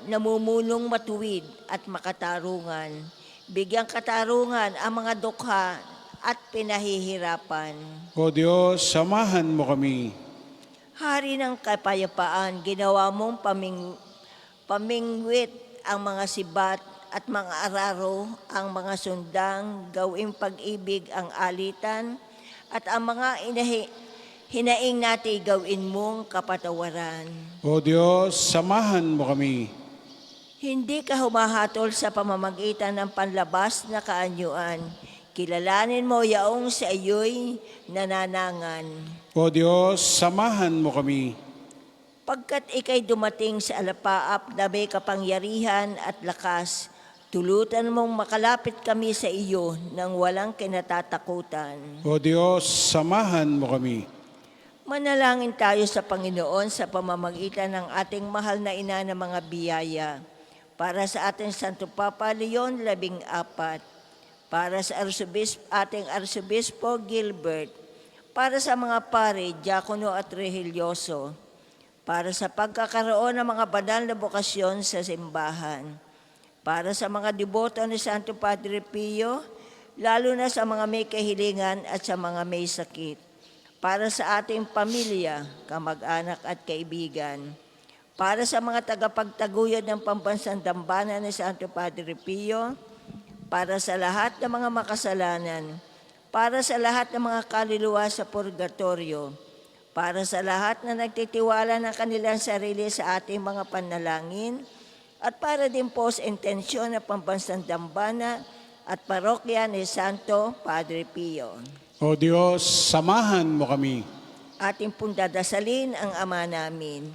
namumulong matuwid at makatarungan. Bigyang katarungan ang mga dukha at pinahihirapan. O Diyos, samahan mo kami. Hari ng kapayapaan, ginawa mong pamingwit ang mga sibat at mga araro, ang mga sundang, gawing pag-ibig ang alitan, at ang mga hinaing natin gawin mong kapatawaran. O Diyos, samahan mo kami. Hindi ka humahatol sa pamamagitan ng panlabas na kaanyuan. Kilalanin mo yaong sa iyo'y nananangan. O Diyos, samahan mo kami. Pagkat ikay dumating sa alapaap na may kapangyarihan at lakas, tulutan mong makalapit kami sa iyo nang walang kinatatakutan. O Diyos, samahan mo kami. Manalangin tayo sa Panginoon sa pamamagitan ng ating mahal na ina ng mga biyaya, para sa ating Santo Papa Leon 14, para sa ating Arsobispo Gilbert, para sa mga pare, diakono at religyoso, para sa pagkakaroon ng mga banal na bokasyon sa simbahan, para sa mga deboto ni Santo Padre Pio, lalo na sa mga may kahilingan at sa mga may sakit, para sa ating pamilya, kamag-anak at kaibigan, para sa mga tagapagtaguyod ng pambansang dambana ni Santo Padre Pio, para sa lahat ng mga makasalanan, para sa lahat ng mga kaluluwa sa purgatorio, para sa lahat na nagtitiwala ng kanilang sarili sa ating mga panalangin, at para din po sa intensyon ng pambansang dambana at parokya ni Santo Padre Pio. O Diyos, samahan mo kami. Ating pong dadasalin ang Ama namin.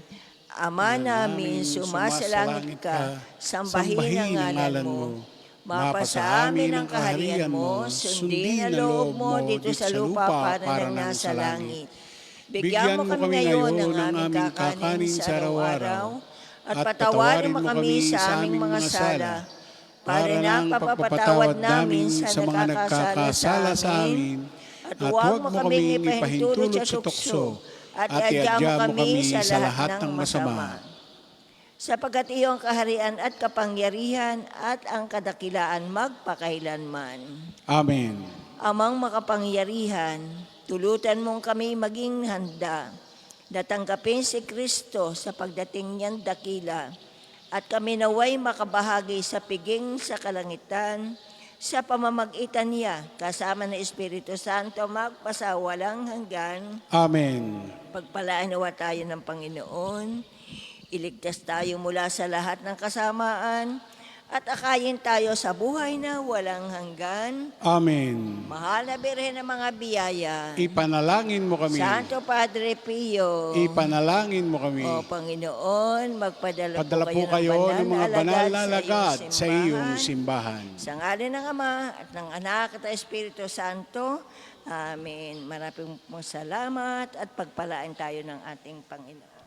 Ama namin, sumasalangit ka, sambahin ang ngalan mo. Mapasa amin ang kaharian mo, sundin ang loob mo dito sa lupa para nang nasa langit. Bigyan mo kami ngayon ng aming kakanin sa araw-araw, at patawarin mo kami sa aming mga sala, para na pagpapatawad namin sa mga nagkakasala sa amin, at huwag mo kaming ipahintulot sa tukso, at iadya mo kami sa lahat ng masama. Sapagat iyong kaharian at kapangyarihan at ang kadakilaan magpakailanman. Amen. Amang makapangyarihan, tulutan mong kami maging handa na tanggapin si Kristo sa pagdating niyan dakila, at kami naway makabahagi sa piging sa kalangitan sa pamamagitan niya kasama ng Espiritu Santo magpasawalang hanggan. Amen. Pagpalaan nawa tayo ng Panginoon. Iligtas tayo mula sa lahat ng kasamaan at akayin tayo sa buhay na walang hanggan. Amen. Mahal na Birhen ng mga biyaya, Ipanalangin mo kami. Santo Padre Pio, Ipanalangin mo kami. O Panginoon, magpadala Padala po kayo ng mga banal na alagad sa iyong simbahan. Sa ngalan ng Ama at ng Anak at ng Espiritu Santo. Amen. Maraming salamat at pagpalaan tayo ng ating Panginoon.